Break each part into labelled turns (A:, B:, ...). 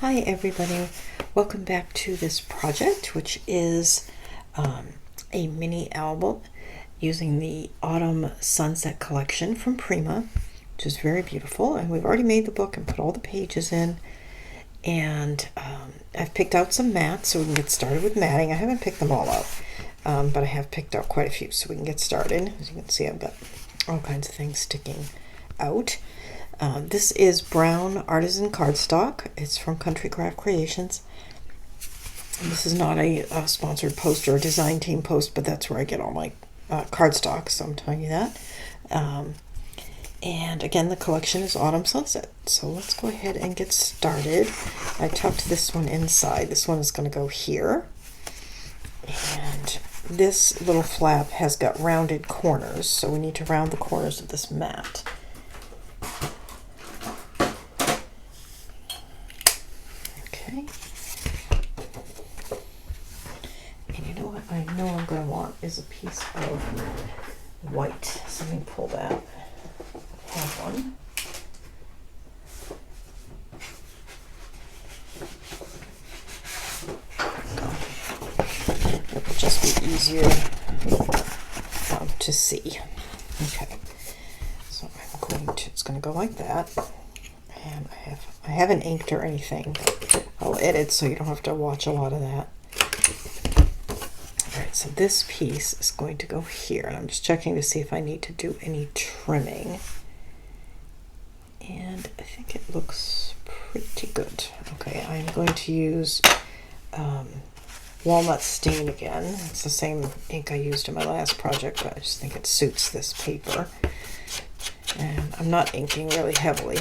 A: Hi everybody, welcome back to this project, which is a mini album using the Autumn Sunset collection from Prima, which is very beautiful. And we've already made the book and put all the pages in, and I've picked out some mats so we can get started with matting. I haven't picked them all out, but I have picked out quite a few so we can get started. As you can see, I've got all kinds of things sticking out. This is brown artisan cardstock. It's from Country Craft Creations. And this is not a sponsored post or a design team post, but that's where I get all my cardstock, so I'm telling you that. And again, the collection is Autumn Sunset. So let's go ahead and get started. I tucked this one inside. This one is going to go here. And this little flap has got rounded corners, so we need to round the corners of this mat. And you know what I know I'm going to want is a piece of white. So let me pull that. I have one. It will just be easier to see. Okay. So I'm going to, it's going to go like that. And I haven't inked or anything. I'll edit so you don't have to watch a lot of that. Alright, so this piece is going to go here, and I'm just checking to see if I need to do any trimming. And I think it looks pretty good. Okay, I'm going to use walnut stain again. It's the same ink I used in my last project, but I just think it suits this paper. And I'm not inking really heavily.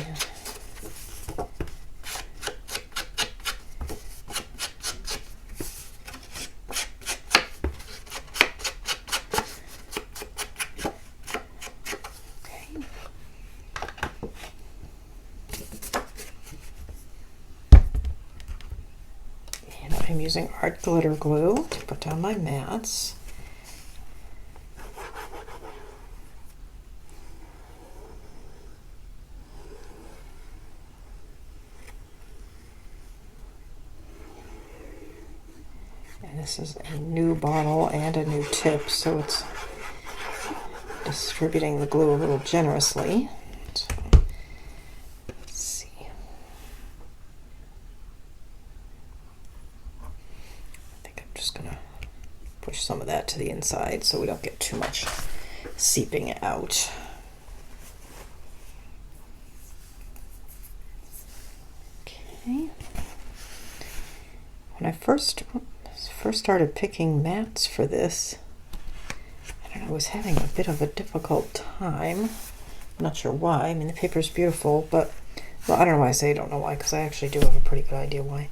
A: I'm using art glitter glue to put down my mats. And this is a new bottle and a new tip, so it's distributing the glue a little generously. So, let's see. Just gonna push some of that to the inside so we don't get too much seeping out. Okay. When I first started picking mats for this, I don't know, I was having a bit of a difficult time. I'm not sure why. I mean, the paper is beautiful, but, well, I don't know why I say I don't know why, because I actually do have a pretty good idea why.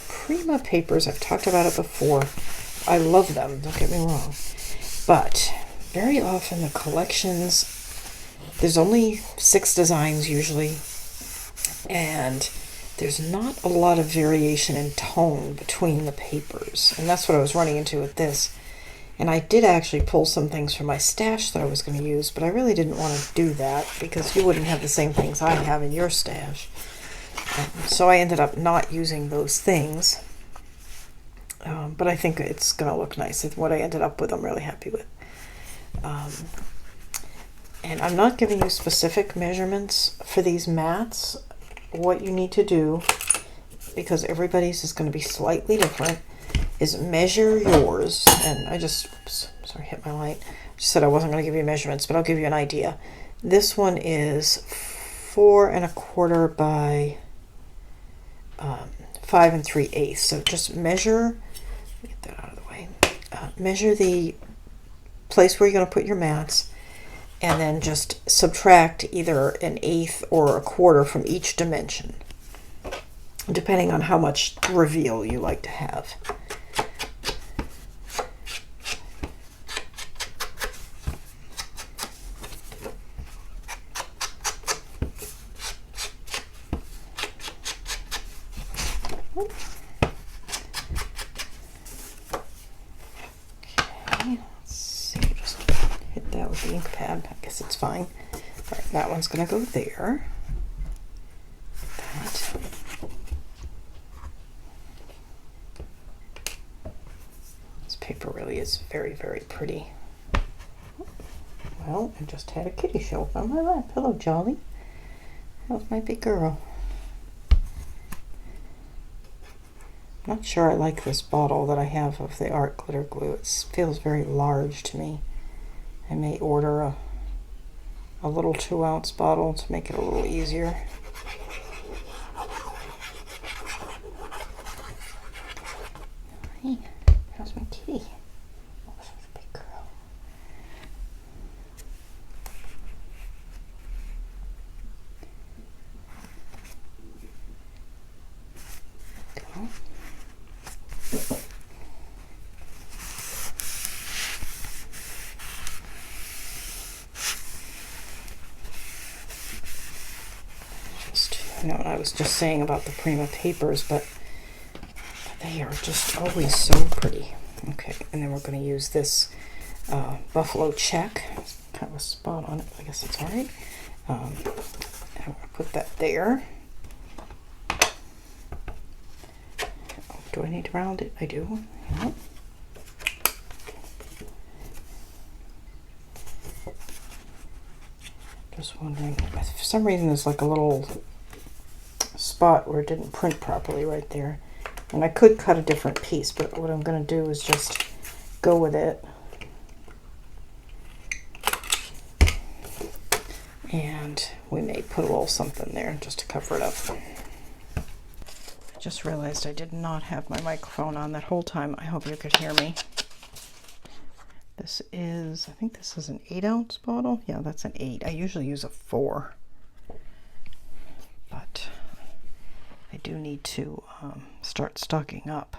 A: Prima papers, I've talked about it before. I love them, don't get me wrong. But very often the collections, there's only 6 designs usually, and there's not a lot of variation in tone between the papers. And that's what I was running into with this. And I did actually pull some things from my stash that I was going to use, but I really didn't want to do that because you wouldn't have the same things I have in your stash. So I ended up not using those things, but I think it's going to look nice. What I ended up with, I'm really happy with. And I'm not giving you specific measurements for these mats. What you need to do, because everybody's is going to be slightly different, is measure yours. And I just, sorry, hit my light. I just said I wasn't going to give you measurements, but I'll give you an idea. This one is 4 1/4 by 5 3/8. So just measure, get that out of the way, measure the place where you're going to put your mats, and then just subtract either 1/8 or 1/4 from each dimension, depending on how much reveal you like to have. Okay, let's see, just hit that with the ink pad. I guess it's fine. All right, that one's going to go there. That. paper really is very, very pretty. Well, I just had a kitty show up on my lap. Hello, Jolly. How's my big girl? Not sure I like this bottle that I have of the art glitter glue. It feels very large to me. I may order a little 2-ounce bottle to make it a little easier. Hey, how's my kitty? Oh, she's a big girl. Go. You know, I was just saying about the Prima papers, but they are just always so pretty. Okay, and then we're going to use this buffalo check. It's kind of a spot on it, but I guess it's all right. I'm going to put that there. Do I need to round it? I do. Yep. Just wondering, for some reason there's like a little spot where it didn't print properly right there. And I could cut a different piece, but what I'm going to do is just go with it. And we may put a little something there just to cover it up. I just realized I did not have my microphone on that whole time. I hope you could hear me. This is, I think this is an 8-ounce bottle. Yeah, that's an 8. I usually use a 4. But I do need to start stocking up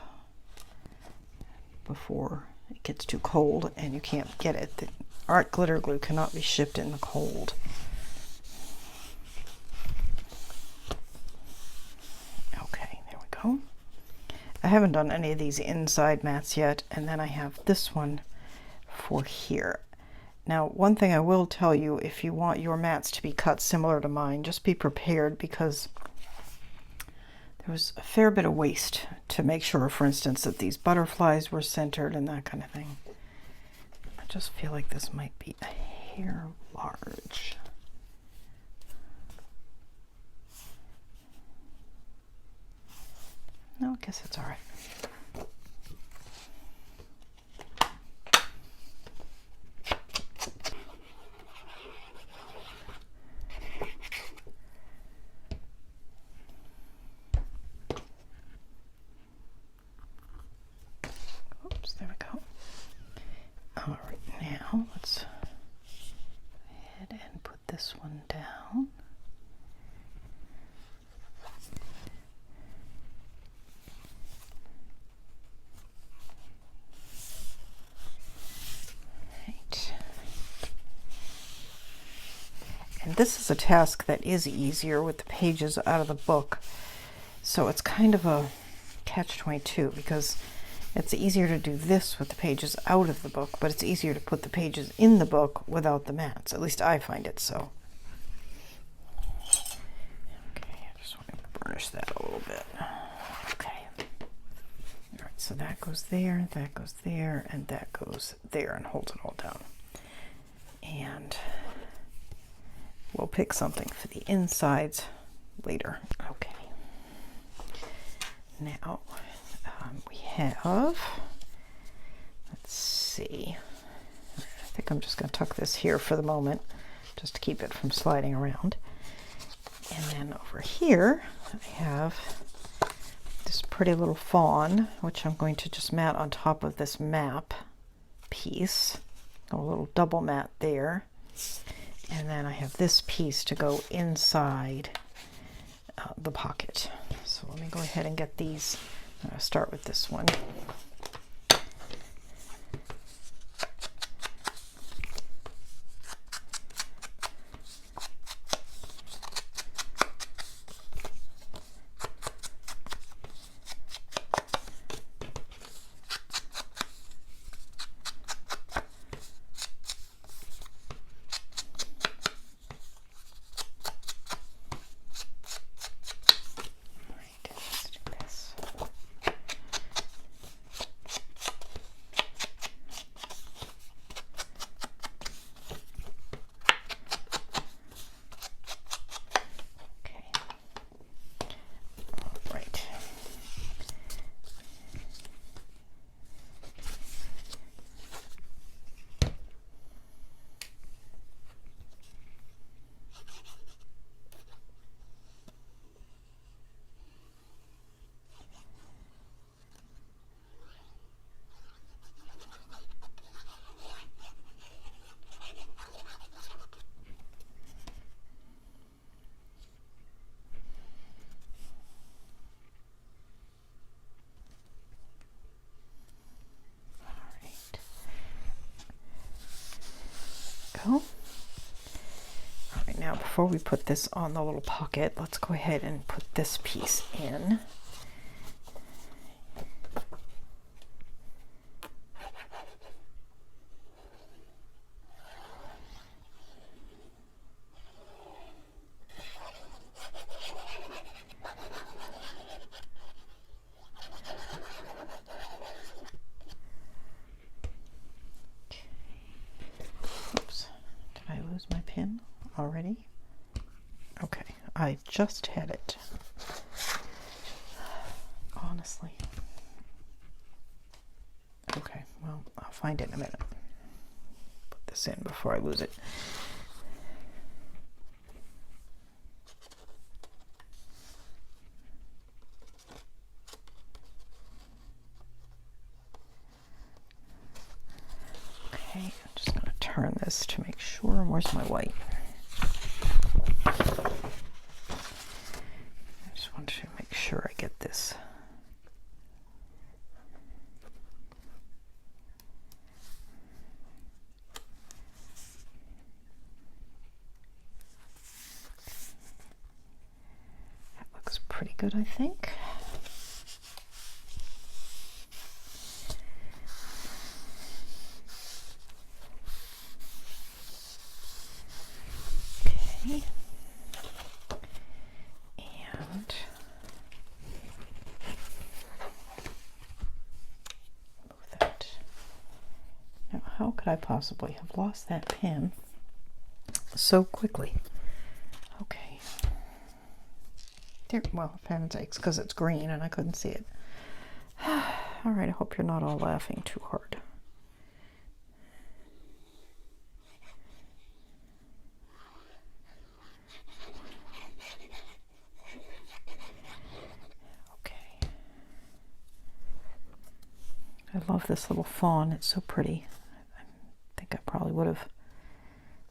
A: before it gets too cold and you can't get it. The art glitter glue cannot be shipped in the cold. Okay, there we go. I haven't done any of these inside mats yet, and then I have this one for here. Now, one thing I will tell you, if you want your mats to be cut similar to mine, just be prepared, because there was a fair bit of waste to make sure, for instance, that these butterflies were centered and that kind of thing. I just feel like this might be a hair large. No, I guess it's all right. Oops, there we go. All right, now let's go ahead and put this one down. And this is a task that is easier with the pages out of the book. So it's kind of a catch-22, because it's easier to do this with the pages out of the book, but it's easier to put the pages in the book without the mats. At least I find it so. Okay, I just want to burnish that a little bit. Okay. All right, so that goes there, and that goes there, and holds it all down. And we'll pick something for the insides later. Okay. Now we have, let's see, I think I'm just going to tuck this here for the moment, just to keep it from sliding around. And then over here, I have this pretty little fawn, which I'm going to just mat on top of this map piece. A little double mat there. And then I have this piece to go inside the pocket. So let me go ahead and get these. I'm going to start with this one. before we put this on the little pocket, let's go ahead and put this piece in. My pin already. Okay, I just had it. Honestly. Okay, well, I'll find it in a minute. Put this in before I lose it. Okay, I'm just going to turn this to make sure. Where's my white? I just want to make sure I get this. That looks pretty good, I think. Okay. And move that. Now, how could I possibly have lost that pin so quickly? Okay. There, well, apparently it's because it's green and I couldn't see it. All right, I hope you're not all laughing too hard. I love this little fawn. It's so pretty. I think I probably would have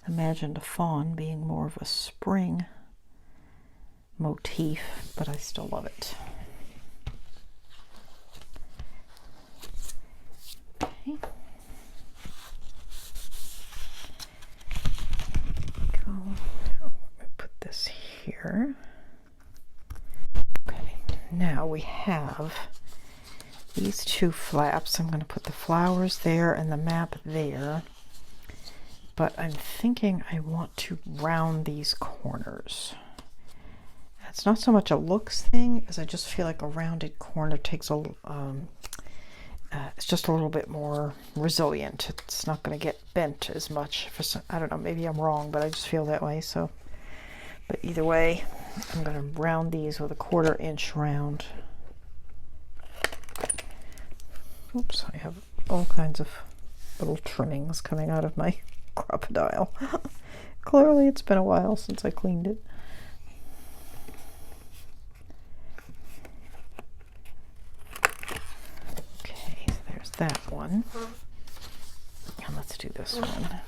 A: imagined a fawn being more of a spring motif, but I still love it. Okay. Go. Now, put this here. Okay. Now we have these two flaps. I'm going to put the flowers there and the map there, but I'm thinking I want to round these corners. It's not so much a looks thing as I just feel like a rounded corner takes a it's just a little bit more resilient. It's not going to get bent as much. For some, I don't know, maybe I'm wrong, but I just feel that way. So, but either way, I'm going to round these with a 1/4 inch round. Oops, I have all kinds of little trimmings coming out of my crocodile. Clearly it's been a while since I cleaned it. Okay, so there's that one. And let's do this one.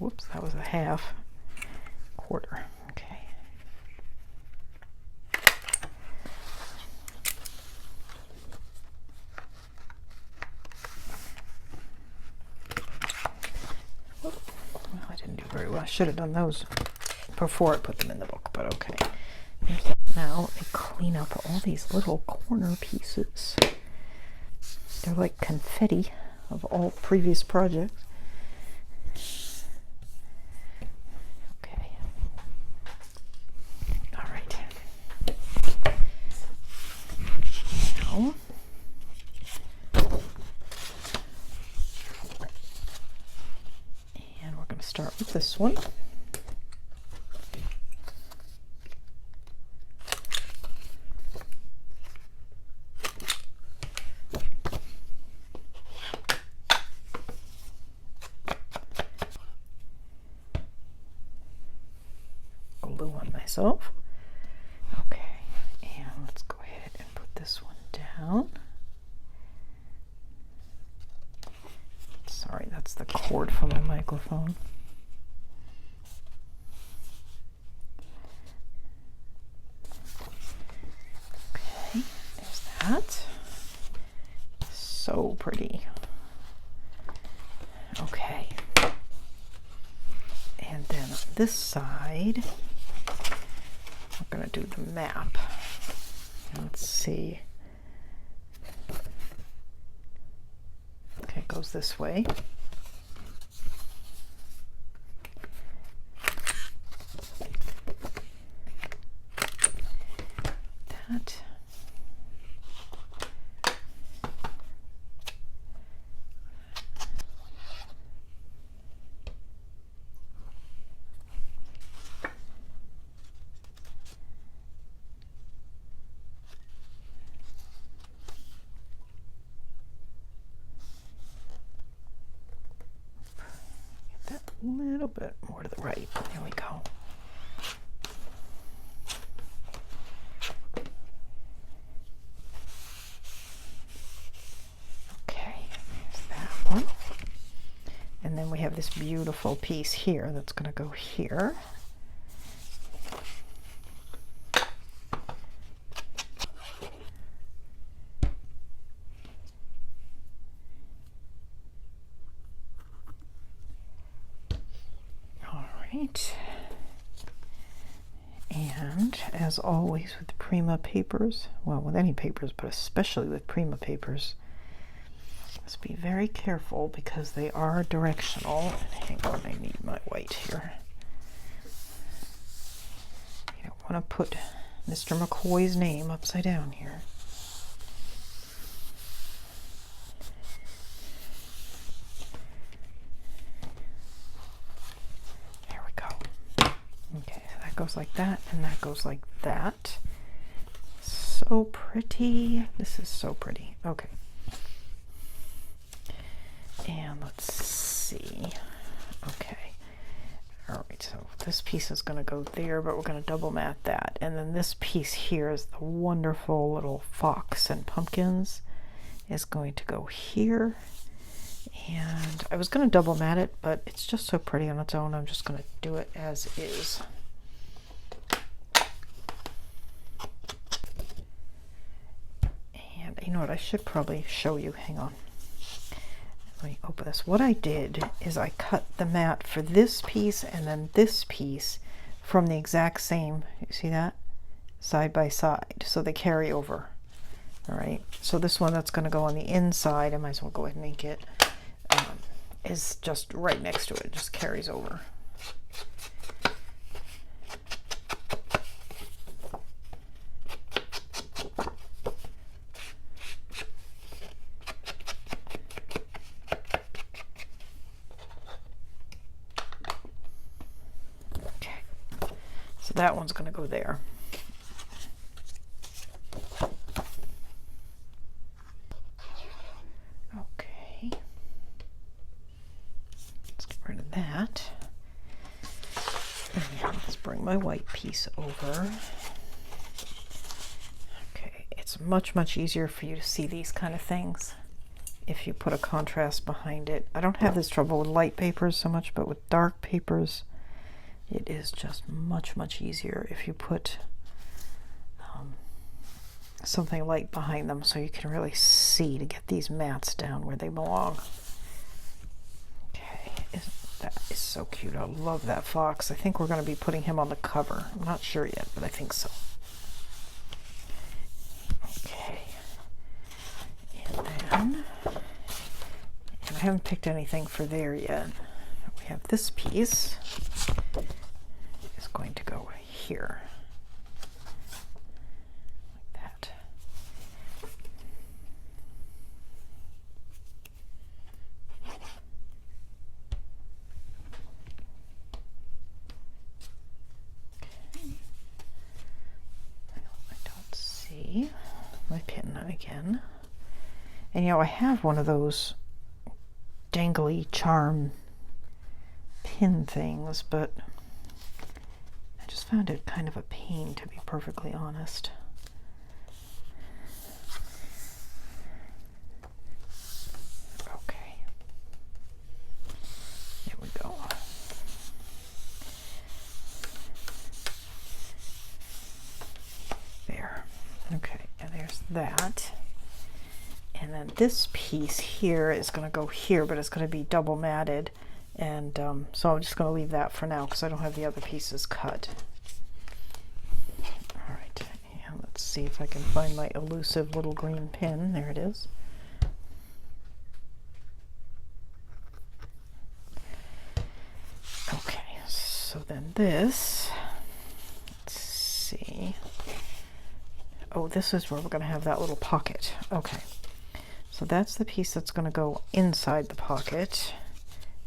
A: Whoops, that was a 1/2. 1/4. Okay. Very well. I should have done those before I put them in the book, but okay. Now I clean up all these little corner pieces. They're like confetti of all previous projects. Okay. All right. Now start with this one. Glue on myself. Okay, and let's go ahead and put this one down. Sorry, that's the cord for my microphone. Okay, there's that. So pretty. Okay. And then this side, we're going to do the map. Let's see. Okay, it goes this way. That. A little bit more to the right. There we go. Okay, there's that one. And then we have this beautiful piece here that's going to go here. And as always with Prima papers, well, with any papers, but especially with Prima papers, let's be very careful because they are directional. Hang on, I need my white here. You don't want to put Mr. McCoy's name upside down here. Goes like that, and that goes like that. So pretty. This is so pretty. Okay. And let's see. Okay. All right, so this piece is going to go there, but we're going to double mat that. And then this piece here is the wonderful little fox and pumpkins is going to go here. And I was going to double mat it, but it's just so pretty on its own. I'm just going to do it as is. You know what, I should probably show you. Hang on. Let me open this. What I did is I cut the mat for this piece and then this piece from the exact same, you see that? Side by side. So they carry over. All right. So this one that's going to go on the inside, I might as well go ahead and ink it, is just right next to it. It just carries over. That one's going to go there. Okay. Let's get rid of that. And let's bring my white piece over. Okay, it's much, much easier for you to see these kind of things if you put a contrast behind it. I don't have this trouble with light papers so much, but with dark papers, it is just much, much easier if you put something light behind them so you can really see to get these mats down where they belong. Okay, that is so cute. I love that fox. I think we're going to be putting him on the cover. I'm not sure yet, but I think so. Okay. And then, and I haven't picked anything for there yet. We have this piece. Is going to go here like that. Okay. I don't see my pin again. And you know, I have one of those dangly charm pin things, but I just found it kind of a pain, to be perfectly honest. Okay, there we go. There. Okay, and there's that. And then this piece here is going to go here, but it's going to be double matted. And so I'm just going to leave that for now because I don't have the other pieces cut. All right, and let's see if I can find my elusive little green pin. There it is. Okay, so then this, let's see. Oh, this is where we're going to have that little pocket. Okay, so that's the piece that's going to go inside the pocket.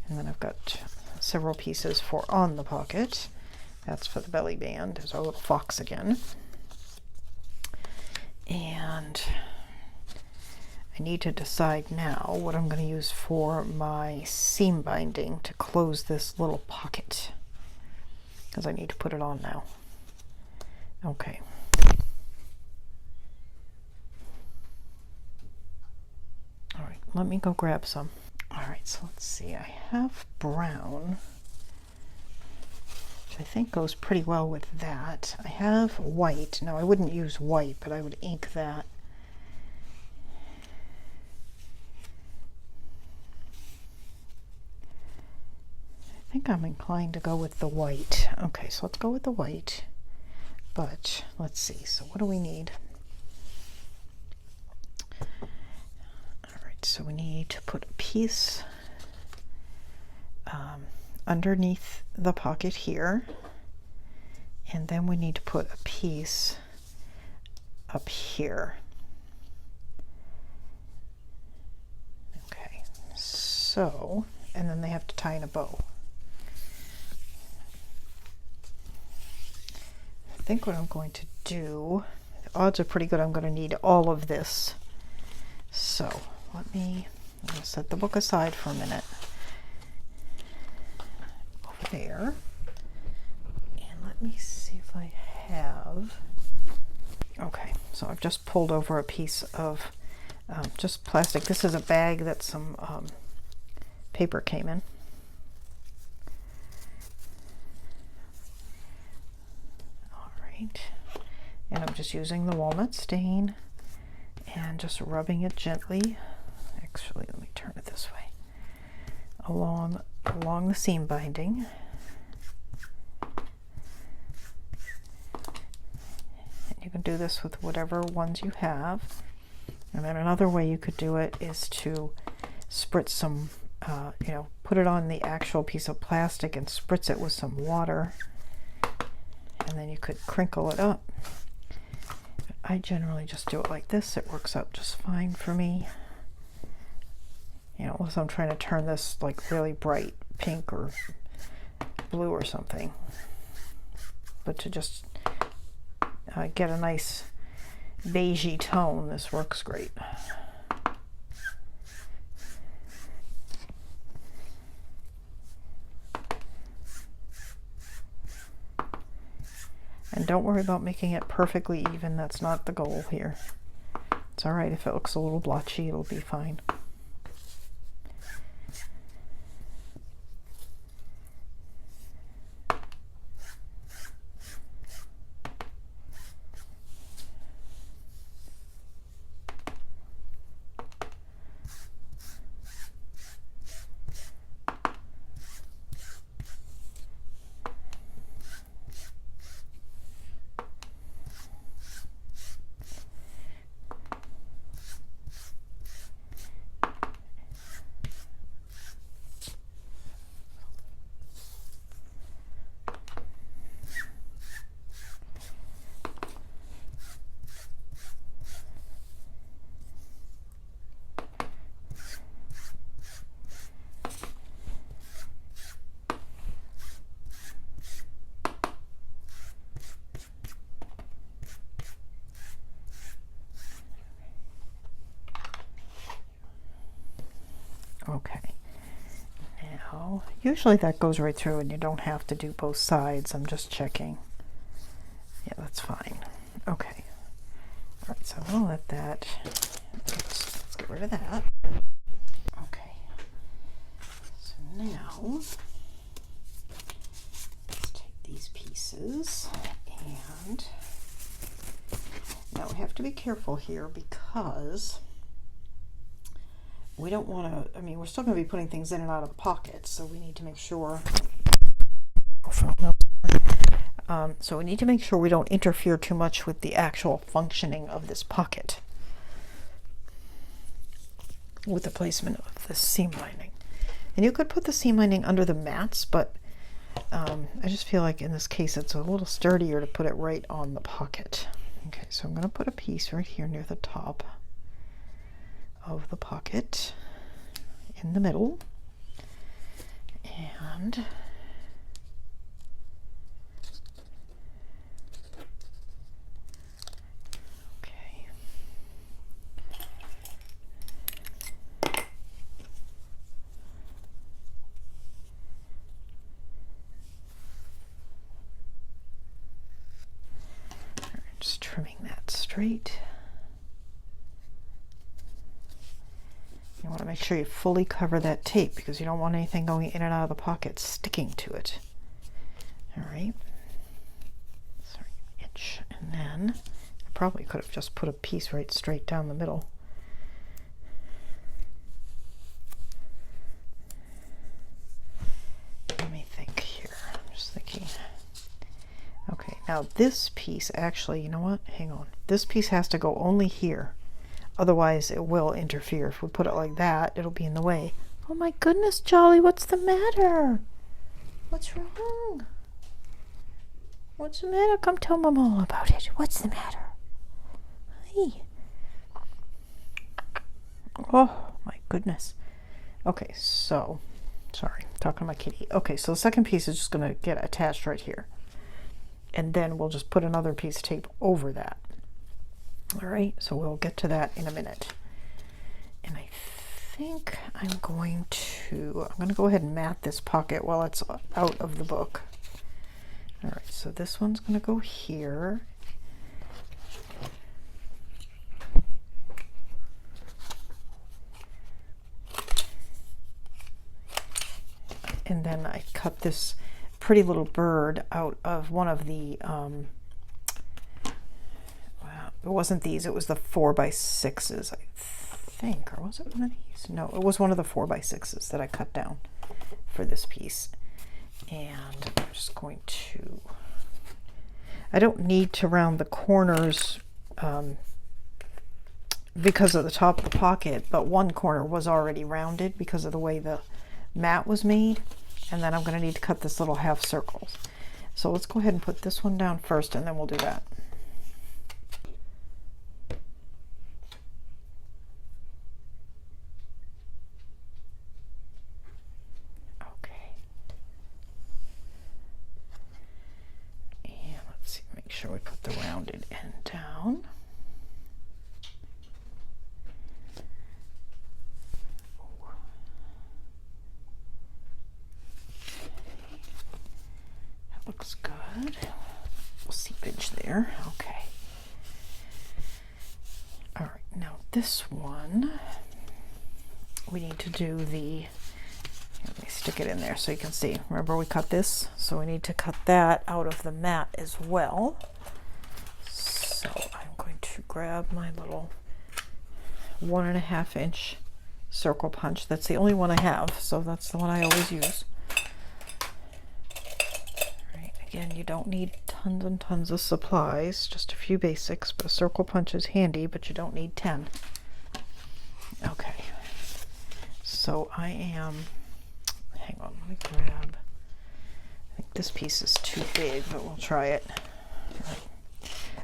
A: And then I've got several pieces for on the pocket. That's for the belly band. There's our little fox again. And I need to decide now what I'm going to use for my seam binding to close this little pocket, because I need to put it on now. Okay. All right, let me go grab some. All right, so let's see. I have brown, which I think goes pretty well with that. I have white. Now, I wouldn't use white, but I would ink that. I think I'm inclined to go with the white. Okay, so let's go with the white. But let's see. So what do we need? So we need to put a piece underneath the pocket here, and then we need to put a piece up here. Okay, so, and then they have to tie in a bow. I think what I'm going to do, the odds are pretty good I'm going to need all of this. So I'm going to set the book aside for a minute over there, and let me see if I have. Okay, so I've just pulled over a piece of just plastic. This is a bag that some paper came in. All right, and I'm just using the walnut stain and just rubbing it gently. Actually, let me turn it this way. Along the seam binding. And you can do this with whatever ones you have. And then another way you could do it is to spritz some, put it on the actual piece of plastic and spritz it with some water. And then you could crinkle it up. I generally just do it like this. It works out just fine for me. Unless I'm trying to turn this like really bright pink or blue or something. But to just get a nice beigey tone, this works great. And don't worry about making it perfectly even. That's not the goal here. It's all right if it looks a little blotchy, it'll be fine. Okay, now usually that goes right through and you don't have to do both sides. I'm just checking. Yeah, that's fine. Okay, all right, so I'm gonna let that, let's get rid of that. Okay, so now let's take these pieces, and now we have to be careful here because we don't want to, I mean, we're still going to be putting things in and out of the pockets, so we need to make sure. So we need to make sure we don't interfere too much with the actual functioning of this pocket with the placement of the seam lining. And you could put the seam lining under the mats, but I just feel like in this case it's a little sturdier to put it right on the pocket. Okay, so I'm going to put a piece right here near the top of the pocket in the middle, and okay, just trimming that straight. You want to make sure you fully cover that tape because you don't want anything going in and out of the pocket sticking to it. All right. Sorry, itch. And then I probably could have just put a piece right straight down the middle. Let me think here. I'm just thinking. Okay, now this piece actually, you know what? Hang on. This piece has to go only here. Otherwise, it will interfere. If we put it like that, it'll be in the way. Oh my goodness, Jolly, what's the matter? What's wrong? What's the matter? Come tell Mom all about it. What's the matter? Hey. Oh my goodness. Okay, so, sorry, talking to my kitty. Okay, so the second piece is just going to get attached right here. And then we'll just put another piece of tape over that. All right, so we'll get to that in a minute. And I think I'm going to go ahead and mat this pocket while it's out of the book. All right, so this one's going to go here. And then I cut this pretty little bird out of one of the it wasn't these, it was the 4x6s, I think, or was it one of these? No, it was one of the 4x6s that I cut down for this piece. And I'm just going to, I don't need to round the corners because of the top of the pocket, but one corner was already rounded because of the way the mat was made. And then I'm going to need to cut this little half circle. So let's go ahead and put this one down first, and then we'll do that. Sure we put the rounded end down. That looks good. Seepage there. Okay. All right, now this one we need to do the, let me stick it in there so you can see. Remember we cut this? So we need to cut that out of the mat as well. So I'm going to grab my little 1.5 inch circle punch. That's the only one I have, so that's the one I always use. All right, again, you don't need tons and tons of supplies, just a few basics, but a circle punch is handy, but you don't need 10. Okay, so I am, hang on, let me grab, I think this piece is too big, but we'll try it. All right.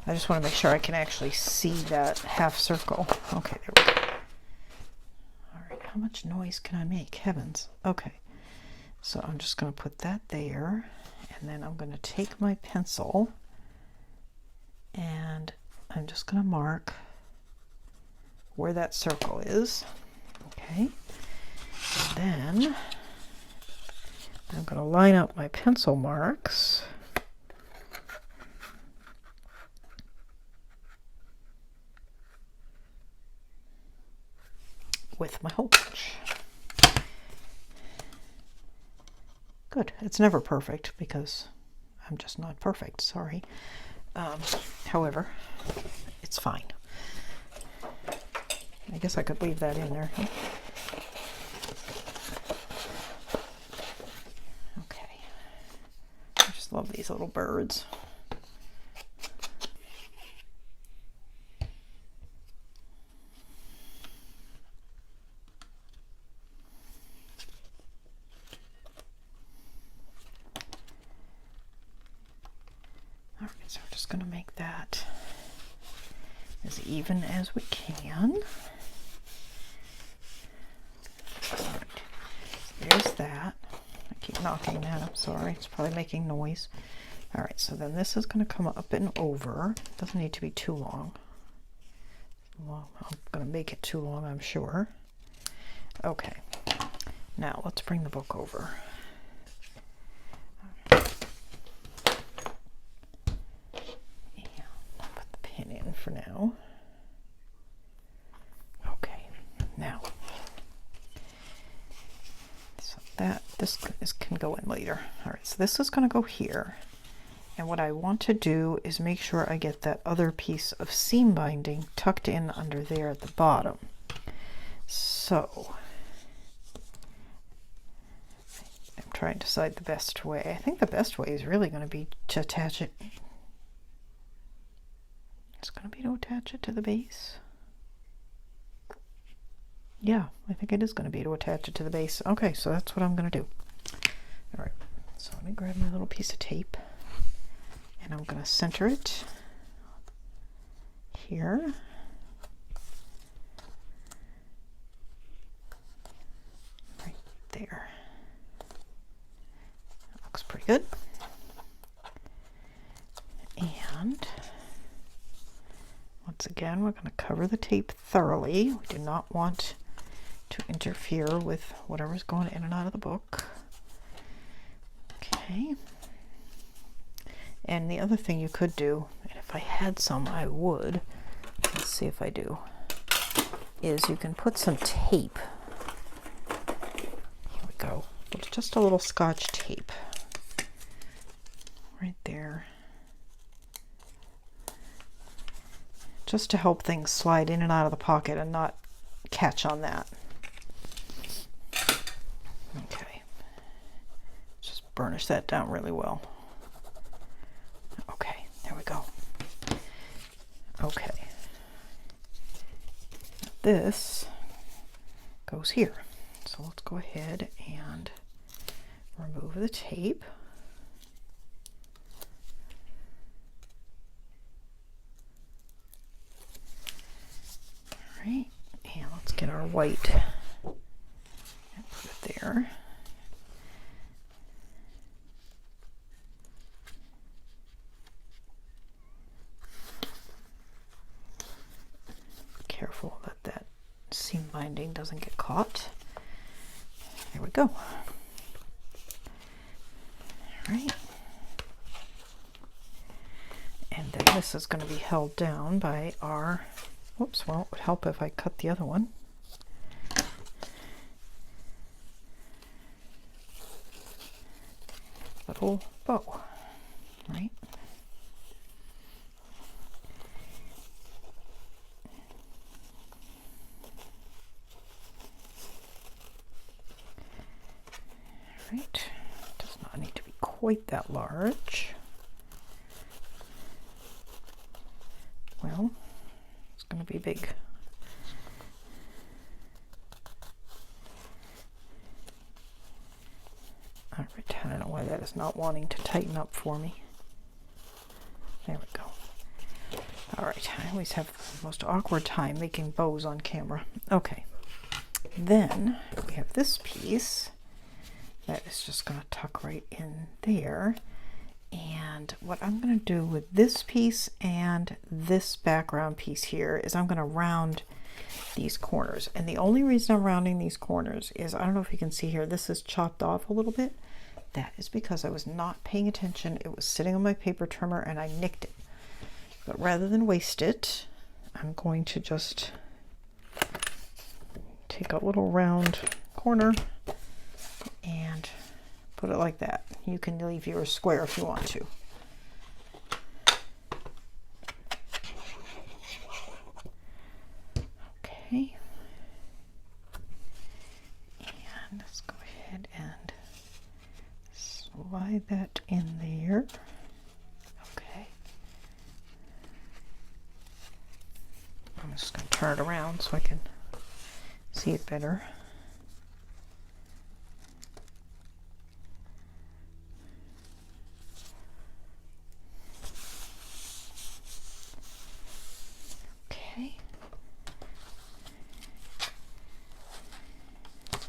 A: I just want to make sure I can actually see that half circle. Okay, there we go. All right, how much noise can I make? Heavens. Okay, so I'm just going to put that there, and then I'm going to take my pencil, and I'm just going to mark where that circle is. Okay, and then I'm going to line up my pencil marks with my hole punch. Good. It's never perfect because I'm just not perfect, sorry. However, it's fine. I guess I could leave that in there. love these little birds. All right, so we're just going to make that as even as we can. All right, so there's that. I keep knocking that, I'm sorry, it's probably making noise. All right, so then this is going to come up and over. Doesn't need to be too long. Well, I'm going to make it too long, I'm sure. Okay, now let's bring the book over. For now. Okay, now so this can go in later. All right, so this is going to go here, and what I want to do is make sure I get that other piece of seam binding tucked in under there at the bottom. So I'm trying to decide the best way. I think the best way is really going to be to attach it. It's going to be to attach it to the base. Yeah, I think it is going to be to attach it to the base. Okay, so that's what I'm going to do. All right, so let me grab my little piece of tape, and I'm going to center it here. Right there. That looks pretty good. And once again, we're going to cover the tape thoroughly. We do not want to interfere with whatever's going in and out of the book. Okay. And the other thing you could do, and if I had some, I would. Let's see if I do. Is you can put some tape. Here we go. Just a little Scotch tape. Right there. Just to help things slide in and out of the pocket and not catch on that. Okay, just burnish that down really well. Okay, there we go. Okay, this goes here. So let's go ahead and remove the tape. Right, and let's get our white and put it there. Careful that that seam binding doesn't get caught. There we go. All right. And then this is going to be held down by our, whoops, well, it would help if I cut the other one. Little bow, right? Right, does not need to be quite that large. Well, it's going to be big. All right, I don't know why that is not wanting to tighten up for me. There we go. All right, I always have the most awkward time making bows on camera. Okay, then we have this piece that is just going to tuck right in there. And what I'm going to do with this piece and this background piece here is I'm going to round these corners. And the only reason I'm rounding these corners is, I don't know if you can see here, this is chopped off a little bit. That is because I was not paying attention. It was sitting on my paper trimmer and I nicked it. But rather than waste it, I'm going to just take a little round corner and put it like that. You can leave yours square if you want to. Okay. And let's go ahead and slide that in there. I'm just going to turn it around so I can see it better. Okay. All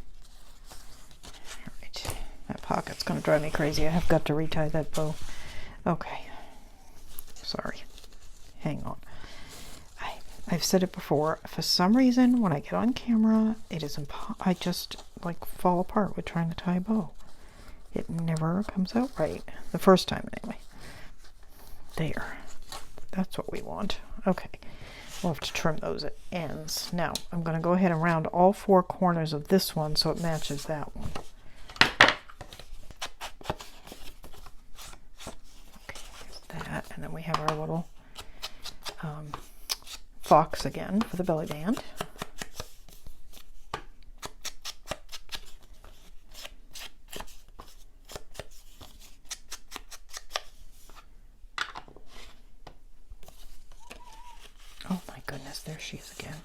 A: right. That pocket's going to drive me crazy. I have got to retie that bow. Okay. Sorry. Hang on. I've said it before. For some reason, when I get on camera, it is I just like fall apart with trying to tie a bow. It never comes out right. The first time, anyway. There. That's what we want. Okay. We'll have to trim those at ends. Now, I'm going to go ahead and round all 4 corners of this one so it matches that one. Okay, there's that. And then we have our little fox again for the belly band. Oh my goodness, there she is again.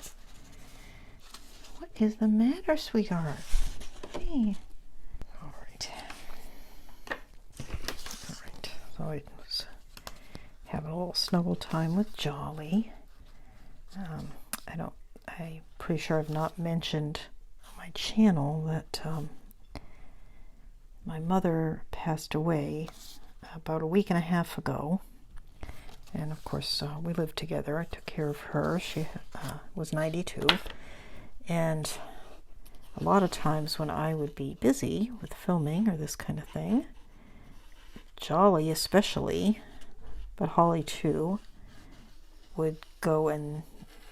A: What is the matter, sweetheart? Hey. All right. All right. So I was having a little snuggle time with Jolly. I'm pretty sure I've not mentioned on my channel that my mother passed away about a week and a half ago. And of course, we lived together. I took care of her. She was 92. And a lot of times when I would be busy with filming or this kind of thing, Jolly especially, but Holly too, would go and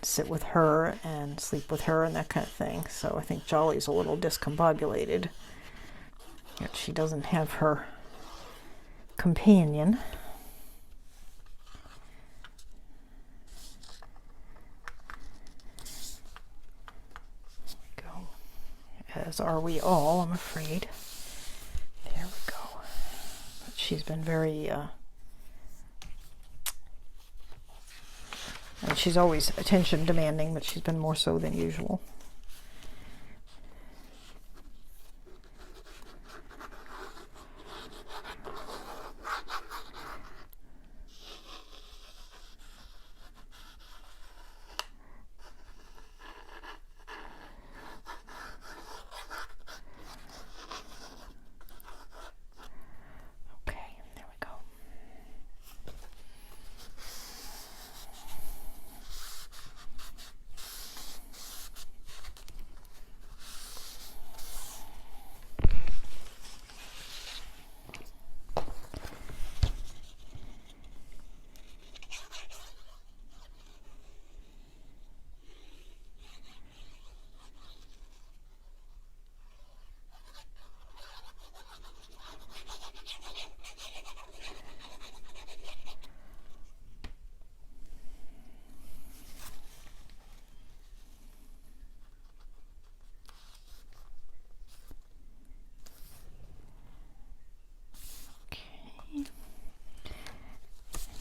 A: sit with her and sleep with her and that kind of thing. So I think Jolly's a little discombobulated. Yet she doesn't have her companion. There we go. As are we all, I'm afraid. There we go. But she's been very and she's always attention demanding, but she's been more so than usual.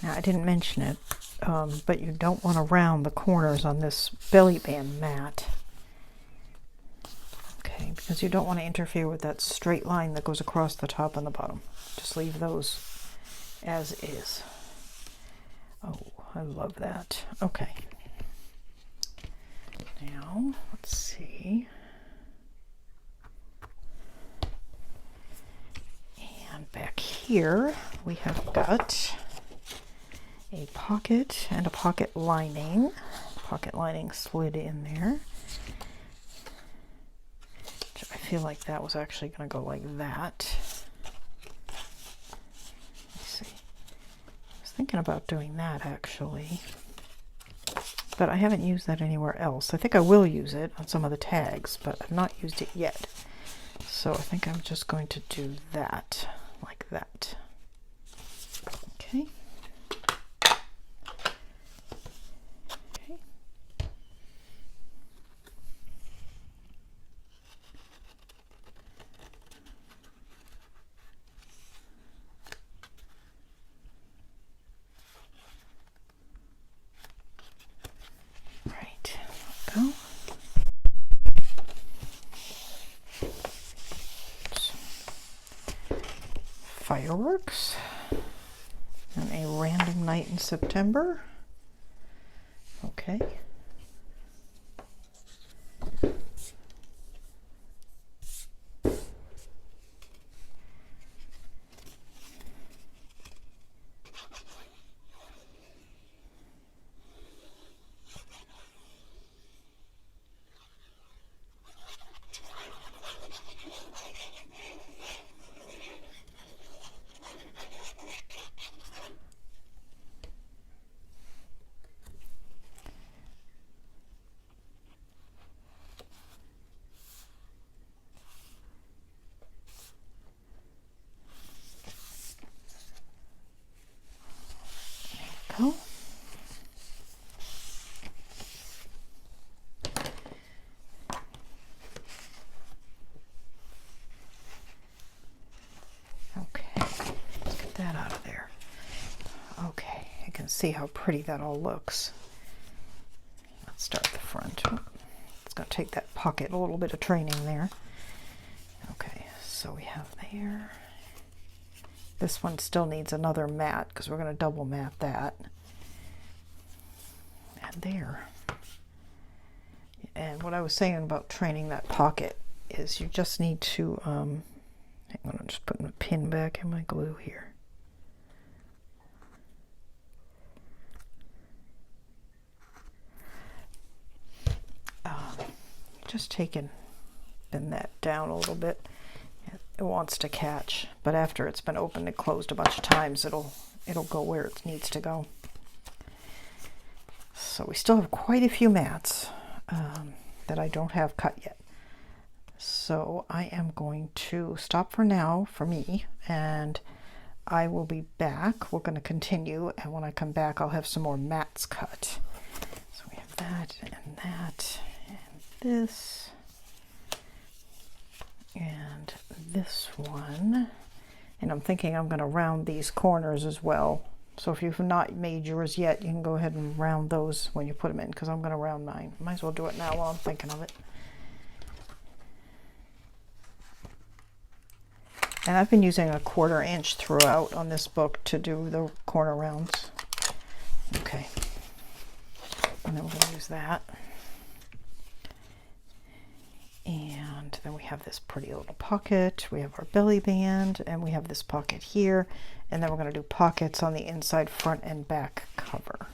A: Now, I didn't mention it, but you don't want to round the corners on this belly band mat. Okay, because you don't want to interfere with that straight line that goes across the top and the bottom. Just leave those as is. Oh, I love that. Okay. Now, let's see. And back here, we have got a pocket and a pocket lining. Pocket lining slid in there. I feel like that was actually going to go like that. Let's see. I was thinking about doing that actually, but I haven't used that anywhere else. I think I will use it on some of the tags, but I've not used it yet. So I think I'm just going to do that, like that. Okay. Right. go. Fireworks and a random night in September. Okay. Go. Okay, let's get that out of there. Okay, you can see how pretty that all looks. Let's start at the front. It's going to take that pocket, a little bit of training there. Okay, so we have there. This one still needs another mat because we're going to double mat that. And there. And what I was saying about training that pocket is you just need to, hang on, I'm just putting a pin back in my glue here. Just taking, bend that down a little bit. It wants to catch, but after it's been opened and closed a bunch of times, it'll go where it needs to go. So we still have quite a few mats that I don't have cut yet. So I am going to stop for now for me, and I will be back. We're going to continue, and when I come back, I'll have some more mats cut. So we have that and that and this. And this one, and I'm thinking I'm going to round these corners as well. So if you've not made yours yet, you can go ahead and round those when you put them in, because I'm going to round mine. Might as well do it now while I'm thinking of it. And I've been using a 1/4 inch throughout on this book to do the corner rounds. Okay, and then we're going to use that. And then we have this pretty little pocket. We have our belly band, and we have this pocket here. And then we're going to do pockets on the inside, front, and back cover.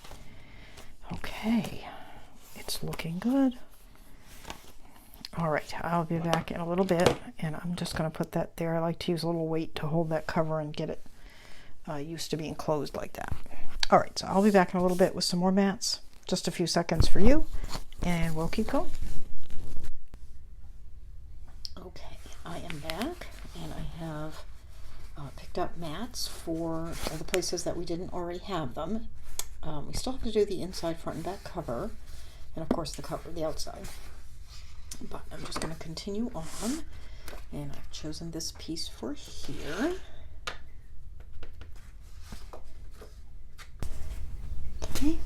A: Okay, it's looking good. All right, I'll be back in a little bit, and I'm just going to put that there. I like to use a little weight to hold that cover and get it used to being closed like that. All right, so I'll be back in a little bit with some more mats. Just a few seconds for you, and we'll keep going. Okay, I am back, and I have picked up mats for the places that we didn't already have them. We still have to do the inside, front, and back cover, and of course the cover, the outside. But I'm just going to continue on, and I've chosen this piece for here. Okay.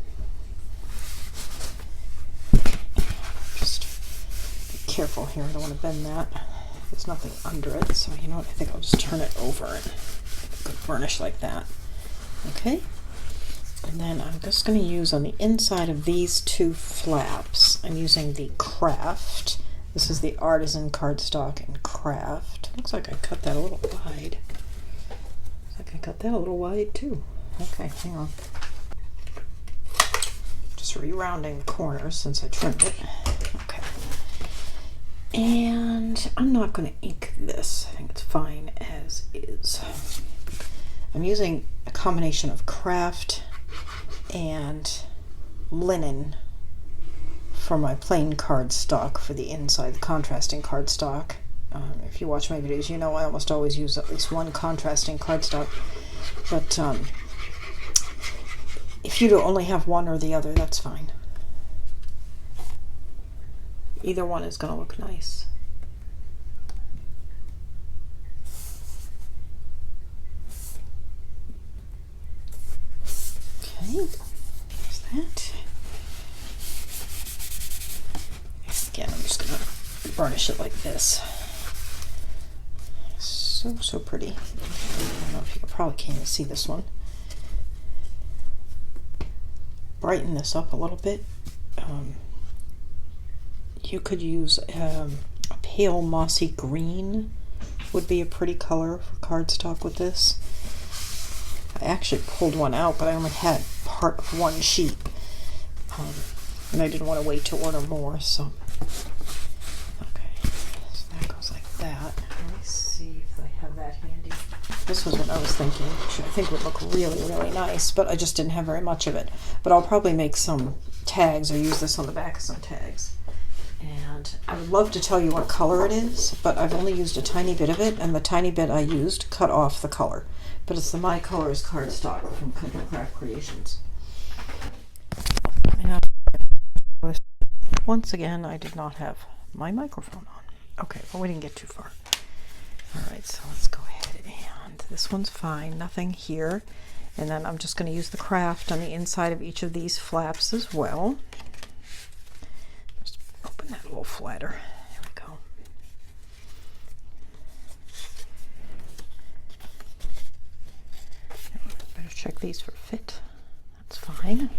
A: Just be careful here, I don't want to bend that. There's nothing under it, so you know what, I think I'll just turn it over and good burnish like that. Okay, and then I'm just going to use on the inside of these two flaps, I'm using the Craft. This is the Artisan cardstock in Craft. Looks like I cut that a little wide. Looks like I cut that a little wide too. Okay, hang on. Just re-rounding the corners since I trimmed it. Okay. And I'm not going to ink this. I think it's fine as is. I'm using a combination of Craft and linen for my plain cardstock for the inside, the contrasting cardstock. If you watch my videos, you know I almost always use at least one contrasting cardstock. But if you do only have one or the other, that's fine. Either one is going to look nice. Okay, there's that. burnish it like this. So pretty. I don't know if you probably can't even see this one. Brighten this up a little bit. You could use a pale mossy green would be a pretty color for cardstock with this. I actually pulled one out, but I only had part of one sheet. And I didn't want to wait to order more, so. Okay, so that goes like that. Let me see if I have that handy. This was what I was thinking, which I think would look really, really nice, but I just didn't have very much of it. But I'll probably make some tags or use this on the back of some tags. And I would love to tell you what color it is, but I've only used a tiny bit of it, and the tiny bit I used cut off the color. But it's the My Colors cardstock from Country Craft Creations. Once again, I did not have my microphone on. Okay, but we didn't get too far. All right, so let's go ahead, and this one's fine, nothing here. And then I'm just going to use the craft on the inside of each of these flaps as well. Just open that a little flatter. There we go. Better check these for fit. That's fine.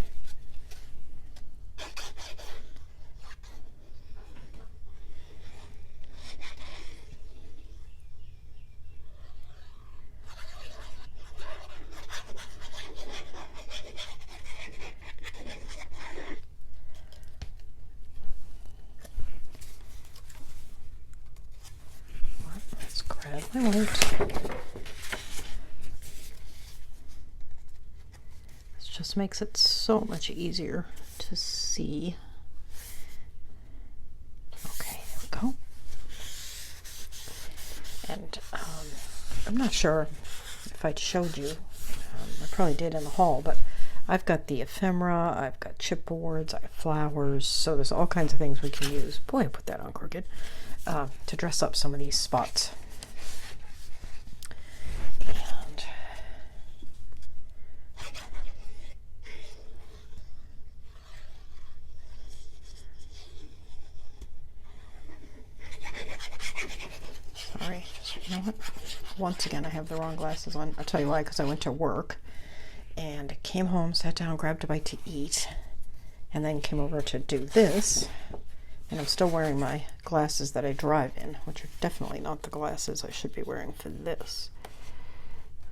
A: Let's grab my light. This just makes it so much easier to see. Okay, there we go. And I'm not sure if I showed you. I probably did in the haul, but I've got the ephemera, I've got chipboards, I have flowers, so there's all kinds of things we can use. Boy, I put that on crooked. To dress up some of these spots. And sorry, you know what? Once again, I have the wrong glasses on. I'll tell you why, because I went to work and came home, sat down, grabbed a bite to eat, and then came over to do this. And I'm still wearing my glasses that I drive in, which are definitely not the glasses I should be wearing for this.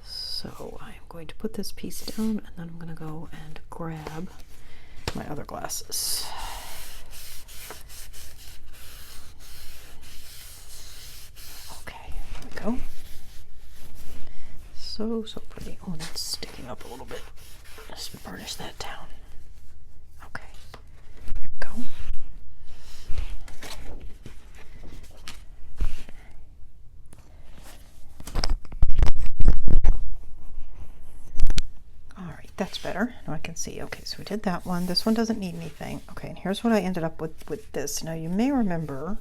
A: So I'm going to put this piece down, and then I'm going to go and grab my other glasses. Okay, there we go. So pretty. Oh, that's sticking up a little bit. Just burnish that down. Okay, there we go. That's better. Now I can see. Okay, so we did that one. This one doesn't need anything. Okay, and here's what I ended up with this. Now you may remember,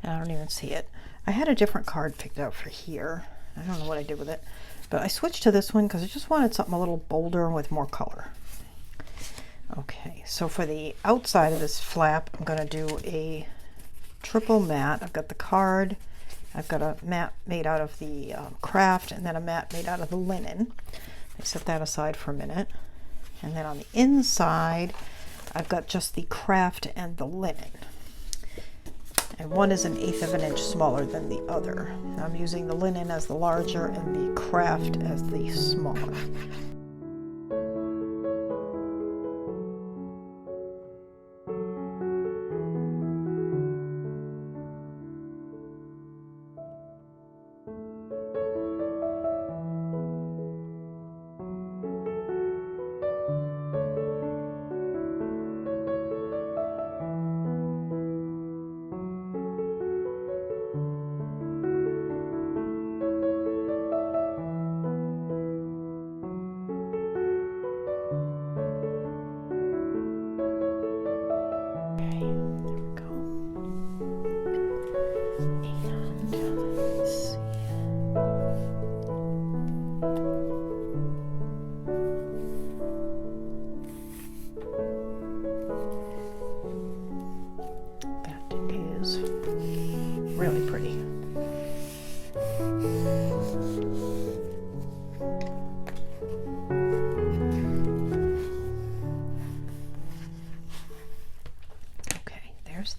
A: and I don't even see it, I had a different card picked out for here. I don't know what I did with it, but I switched to this one because I just wanted something a little bolder with more color. Okay, so for the outside of this flap, I'm going to do a triple mat. I've got the card, I've got a mat made out of the craft, and then a mat made out of the linen. I set that aside for a minute. And then on the inside, I've got just the craft and the linen. And one is 1/8 of an inch smaller than the other. I'm using the linen as the larger and the craft as the smaller.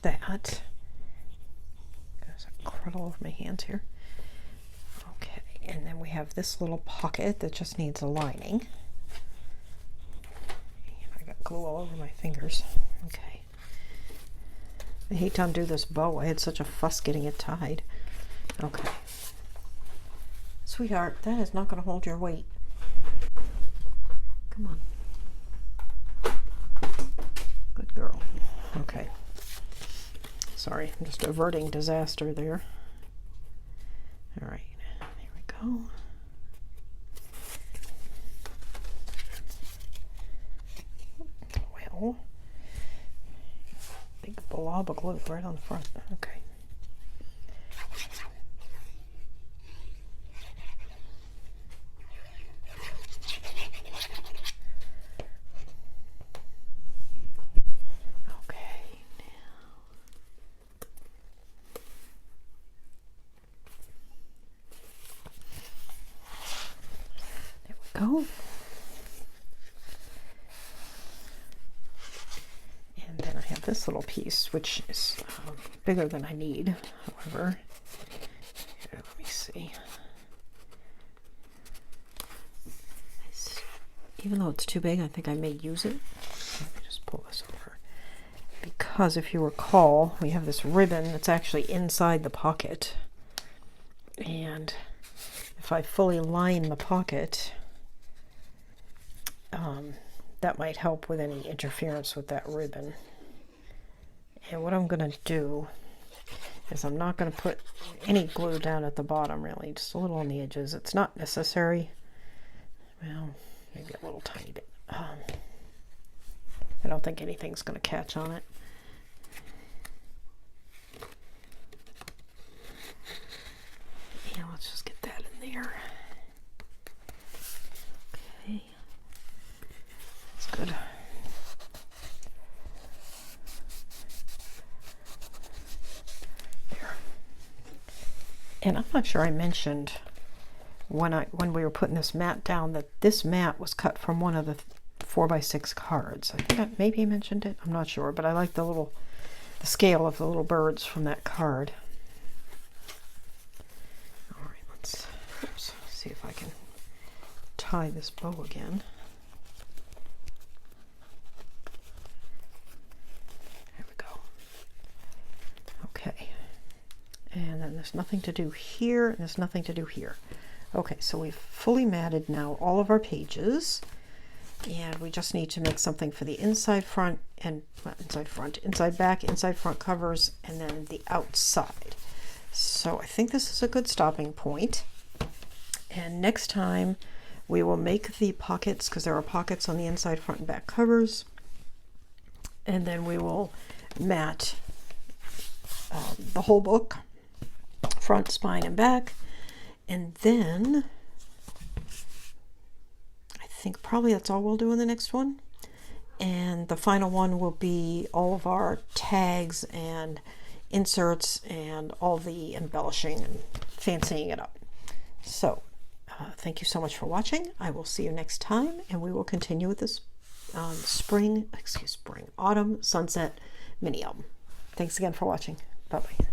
A: that. There's a cruddle over my hands here. Okay, and then we have this little pocket that just needs a lining. I got glue all over my fingers. Okay. I hate to undo this bow. I had such a fuss getting it tied. Okay. Sweetheart, that is not going to hold your weight. Come on. Good girl. Okay. Sorry, I'm just averting disaster there. All right, there we go. Well, big blob of glue right on the front. Okay. Go. And then I have this little piece, which is bigger than I need. However, here, let me see. Even though it's too big, I think I may use it. Let me just pull this over. Because if you recall, we have this ribbon that's actually inside the pocket. And if I fully line the pocket, that might help with any interference with that ribbon. And what I'm going to do is I'm not going to put any glue down at the bottom, really, just a little on the edges. It's not necessary. Well, maybe a little tiny bit. I don't think anything's going to catch on it. Yeah, let's just get that in there. Okay. Good. There. And I'm not sure I mentioned when we were putting this mat down that this mat was cut from one of the 4x6 cards. I think maybe I mentioned it. I'm not sure, but I like the scale of the little birds from that card. All right, let's see if I can tie this bow again. Okay, and then there's nothing to do here, and there's nothing to do here. Okay, so we've fully matted now all of our pages, and we just need to make something for the inside front and inside back, inside front covers, and then the outside. So I think this is a good stopping point. And next time we will make the pockets, because there are pockets on the inside front and back covers, and then we will mat the whole book, front, spine, and back. And then I think probably that's all we'll do in the next one. And the final one will be all of our tags and inserts and all the embellishing and fancying it up. So thank you so much for watching. I will see you next time, and we will continue with this autumn sunset mini album. Thanks again for watching. Bye-bye.